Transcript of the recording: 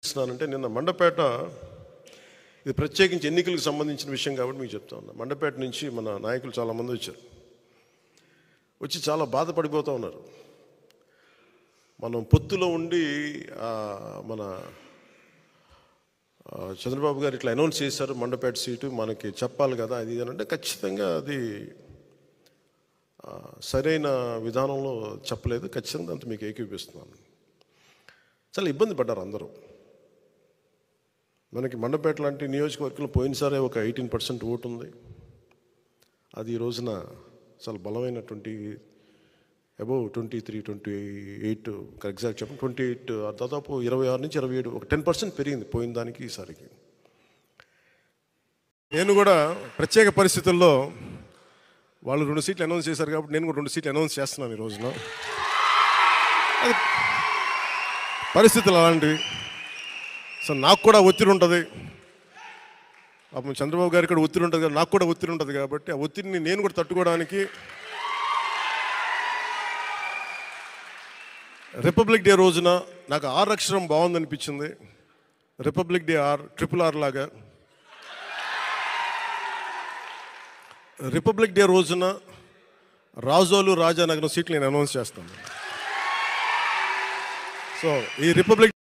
చేస్తున్నానంటే నిన్న మండపేట ఇది ప్రత్యేకించి ఎన్నికలకు సంబంధించిన విషయం కాబట్టి మీకు చెప్తా ఉన్నా. మండపేట నుంచి మన నాయకులు చాలామంది వచ్చారు. వచ్చి చాలా బాధపడిపోతూ ఉన్నారు. మనం పొత్తులో ఉండి మన చంద్రబాబు గారు ఇట్లా అనౌన్స్ చేశారు, మండపేట సీటు మనకి చెప్పాలి కదా అది అని అంటే ఖచ్చితంగా అది సరైన విధానంలో చెప్పలేదు. ఖచ్చితంగా అంత మీకు ఏకీపిస్తున్నాను. చాలా ఇబ్బంది పడ్డారు అందరూ. మనకి మండపేట లాంటి నియోజకవర్గంలో పోయినసారే ఒక 18% ఓటు ఉంది. అది ఈ రోజున చాలా బలమైనటువంటి అబౌవ్ 23, 28 ఎగ్జాక్ట్ చెప్పండి 28 దాదాపు 26 నుంచి 27 ఒక 10% పెరిగింది పోయిన దానికి ఈసారికి. నేను కూడా ప్రత్యేక పరిస్థితుల్లో వాళ్ళు 2 సీట్లు అనౌన్స్ చేశారు కాబట్టి నేను కూడా 2 సీట్లు అనౌన్స్ చేస్తున్నాను ఈ రోజున. అది పరిస్థితులు అలాంటివి. సో నాకు కూడా ఒత్తిడి ఉంటుంది. పాపం చంద్రబాబు గారికి కూడా ఒత్తిడి ఉంటుంది కదా, నాకు కూడా ఒత్తిడి ఉంటుంది కాబట్టి ఆ ఒత్తిడిని నేను కూడా తట్టుకోవడానికి రిపబ్లిక్ డే రోజున నాకు ఆర్ అక్షరం బాగుందనిపించింది. రిపబ్లిక్ డే RRR లాగా రిపబ్లిక్ డే రోజున రాజోలు రాజానగరం సీట్లు నేను అనౌన్స్ చేస్తాను. సో ఈ రిపబ్లిక్